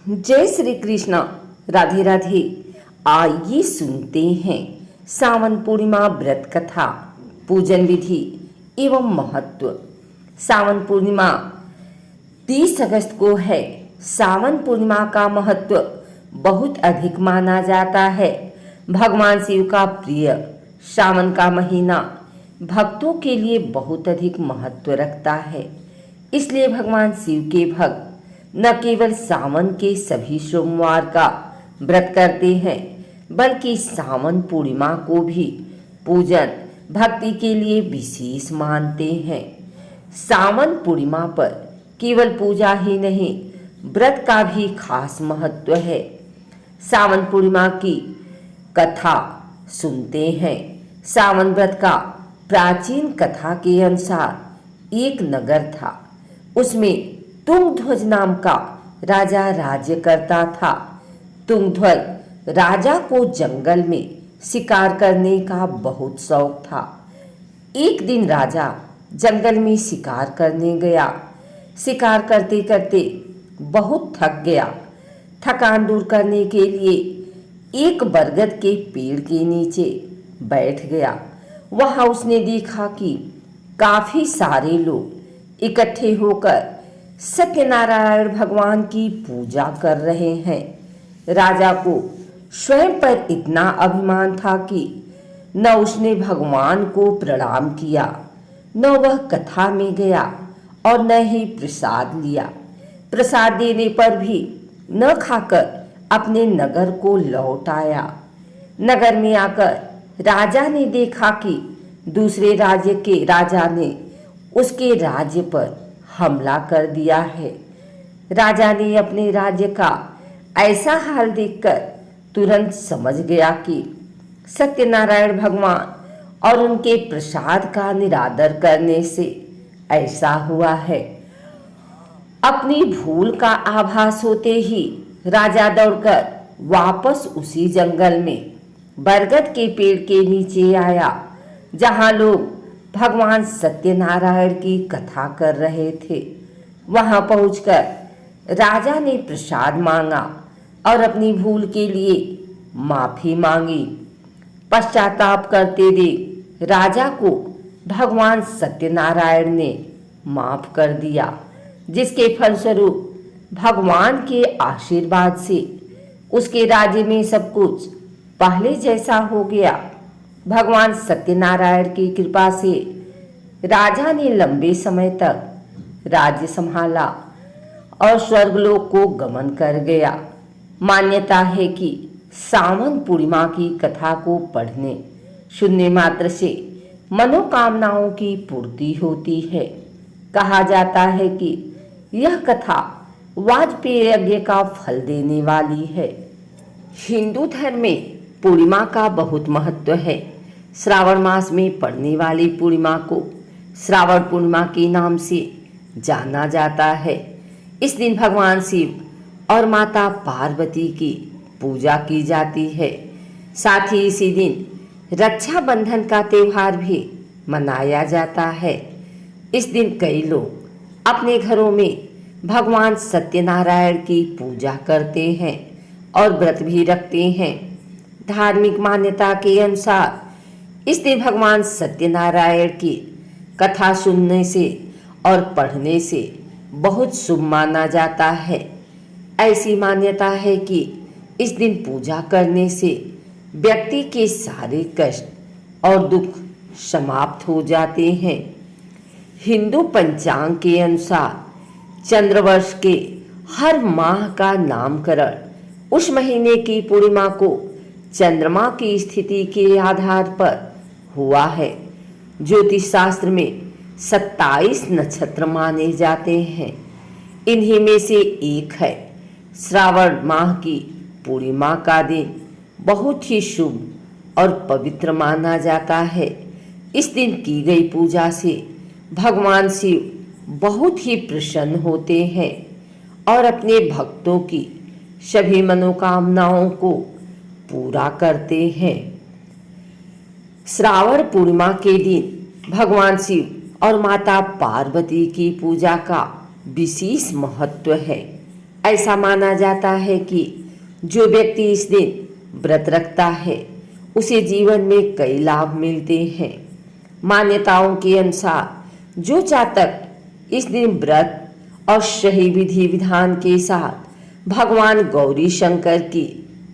जय श्री कृष्ण। राधे राधे। आइए सुनते हैं सावन पूर्णिमा व्रत कथा, पूजन विधि एवं महत्व। सावन पूर्णिमा 30 अगस्त को है। सावन पूर्णिमा का महत्व बहुत अधिक माना जाता है। भगवान शिव का प्रिय सावन का महीना भक्तों के लिए बहुत अधिक महत्व रखता है। इसलिए भगवान शिव के भक्त न केवल सावन के सभी सोमवार का व्रत करते हैं, बल्कि सावन पूर्णिमा को भी पूजन भक्ति के लिए विशेष मानते हैं। सावन पूर्णिमा पर केवल पूजा ही नहीं, व्रत का भी खास महत्व है। सावन पूर्णिमा की कथा सुनते हैं। सावन व्रत का प्राचीन कथा के अनुसार एक नगर था। उसमें तुंगध्वज नाम का राजा राज्य करता था। तुंगध्वज राजा को जंगल में शिकार करने का बहुत शौक था। एक दिन राजा जंगल में शिकार करने गया। शिकार करते करते बहुत थक गया। थकान दूर करने के लिए एक बरगद के पेड़ के नीचे बैठ गया। वहां उसने देखा कि काफी सारे लोग इकट्ठे होकर सत्यनारायण भगवान की पूजा कर रहे हैं। राजा को स्वयं पर इतना अभिमान था कि न उसने भगवान को प्रणाम किया, न वह कथा में गया और न ही प्रसाद लिया। प्रसाद देने पर भी न खाकर अपने नगर को लौट आया। नगर में आकर राजा ने देखा कि दूसरे राज्य के राजा ने उसके राज्य पर हमला कर दिया है। राजा ने अपने राज्य का ऐसा हाल देखकर तुरंत समझ गया कि सत्यनारायण भगवान और उनके प्रसाद का निरादर करने से ऐसा हुआ है। अपनी भूल का आभास होते ही राजा दौड़कर वापस उसी जंगल में बरगद के पेड़ के नीचे आया, जहां लोग भगवान सत्यनारायण की कथा कर रहे थे। वहां पहुंचकर राजा ने प्रसाद मांगा और अपनी भूल के लिए माफी मांगी। पश्चाताप करते देख राजा को भगवान सत्यनारायण ने माफ कर दिया, जिसके फलस्वरूप भगवान के आशीर्वाद से उसके राज्य में सब कुछ पहले जैसा हो गया। भगवान सत्यनारायण की कृपा से राजा ने लंबे समय तक राज्य संभाला और स्वर्गलोक को गमन कर गया। मान्यता है कि सावन पूर्णिमा की कथा को पढ़ने सुनने मात्र से मनोकामनाओं की पूर्ति होती है। कहा जाता है कि यह कथा वाजपेयी यज्ञ का फल देने वाली है। हिंदू धर्म में पूर्णिमा का बहुत महत्व है। श्रावण मास में पड़ने वाली पूर्णिमा को श्रावण पूर्णिमा के नाम से जाना जाता है। इस दिन भगवान शिव और माता पार्वती की पूजा की जाती है। साथ ही इसी दिन रक्षाबंधन का त्योहार भी मनाया जाता है। इस दिन कई लोग अपने घरों में भगवान सत्यनारायण की पूजा करते हैं और व्रत भी रखते हैं। धार्मिक मान्यता के अनुसार इस दिन भगवान सत्यनारायण की कथा सुनने से और पढ़ने से बहुत शुभ माना जाता है। ऐसी मान्यता है कि इस दिन पूजा करने से व्यक्ति के सारे कष्ट और दुख समाप्त हो जाते हैं। हिंदू पंचांग के अनुसार चंद्रवर्ष के हर माह का नामकरण उस महीने की पूर्णिमा को चंद्रमा की स्थिति के आधार पर हुआ है। ज्योतिष शास्त्र में 27 नक्षत्र माने जाते हैं। इन्हीं में से एक है श्रावण माह की पूर्णिमा का दिन बहुत ही शुभ और पवित्र माना जाता है। इस दिन की गई पूजा से भगवान शिव बहुत ही प्रसन्न होते हैं और अपने भक्तों की सभी मनोकामनाओं को पूरा करते हैं। श्रावण पूर्णिमा के दिन भगवान शिव और माता पार्वती की पूजा का विशेष महत्व है। ऐसा माना जाता है कि जो व्यक्ति इस दिन व्रत रखता है उसे जीवन में कई लाभ मिलते हैं। मान्यताओं के अनुसार जो जातक इस दिन व्रत और सही विधि विधान के साथ भगवान गौरी शंकर की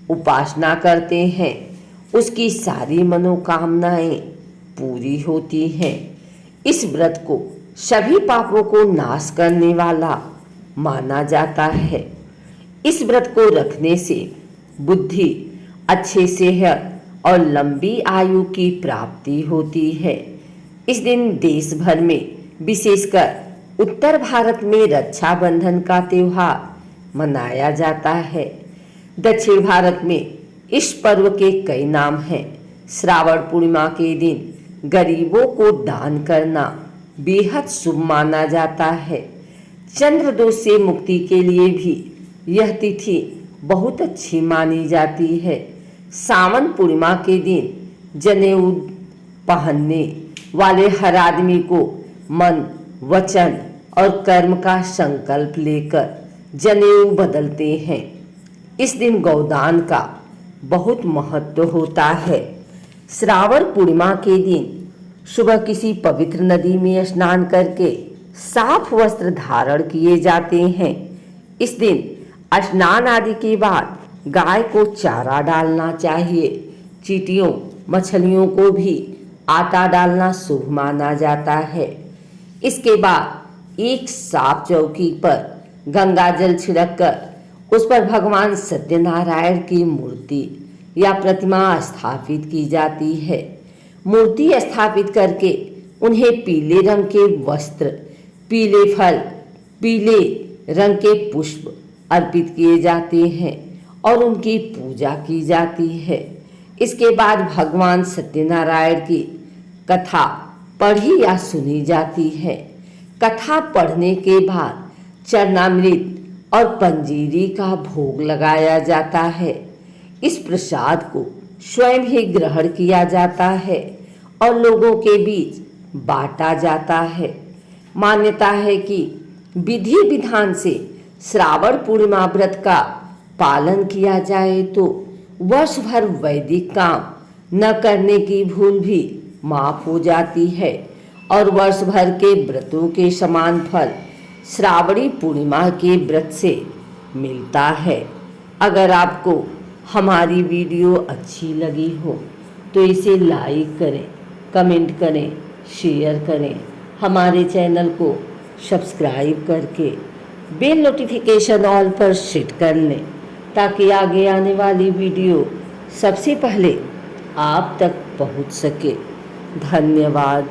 उपासना करते हैं उसकी सारी मनोकामनाएं पूरी होती हैं। इस व्रत को सभी पापों को नाश करने वाला माना जाता है। इस व्रत को रखने से बुद्धि, अच्छे सेहत और लंबी आयु की प्राप्ति होती है। इस दिन देश भर में विशेषकर उत्तर भारत में रक्षाबंधन का त्योहार मनाया जाता है। दक्षिण भारत में इस पर्व के कई नाम हैं। श्रावण पूर्णिमा के दिन गरीबों को दान करना बेहद शुभ माना जाता है। चंद्र दोष से मुक्ति के लिए भी यह तिथि बहुत अच्छी मानी जाती है। सावन पूर्णिमा के दिन जनेऊ पहनने वाले हर आदमी को मन, वचन और कर्म का संकल्प लेकर जनेऊ बदलते हैं। इस दिन गौदान का बहुत महत्व होता है। श्रावण पूर्णिमा के दिन सुबह किसी पवित्र नदी में स्नान करके साफ वस्त्र धारण किए जाते हैं। इस दिन स्नान आदि के बाद गाय को चारा डालना चाहिए। चींटियों, मछलियों को भी आटा डालना शुभ माना जाता है। इसके बाद एक साफ चौकी पर गंगा जल छिड़ककर उस पर भगवान सत्यनारायण की मूर्ति या प्रतिमा स्थापित की जाती है। मूर्ति स्थापित करके उन्हें पीले रंग के वस्त्र, पीले फल, पीले रंग के पुष्प अर्पित किए जाते हैं और उनकी पूजा की जाती है। इसके बाद भगवान सत्यनारायण की कथा पढ़ी या सुनी जाती है। कथा पढ़ने के बाद चरणामृत और पंजीरी का भोग लगाया जाता है। इस प्रसाद को स्वयं ही ग्रहण किया जाता है और लोगों के बीच बांटा जाता है। मान्यता है कि विधि विधान से श्रावण पूर्णिमा व्रत का पालन किया जाए तो वर्ष भर वैदिक काम न करने की भूल भी माफ हो जाती है और वर्ष भर के व्रतों के समान फल श्रावणी पूर्णिमा के व्रत से मिलता है। अगर आपको हमारी वीडियो अच्छी लगी हो तो इसे लाइक करें, कमेंट करें, शेयर करें। हमारे चैनल को सब्सक्राइब करके बेल नोटिफिकेशन ऑल पर सेट कर लें ताकि आगे आने वाली वीडियो सबसे पहले आप तक पहुंच सके। धन्यवाद।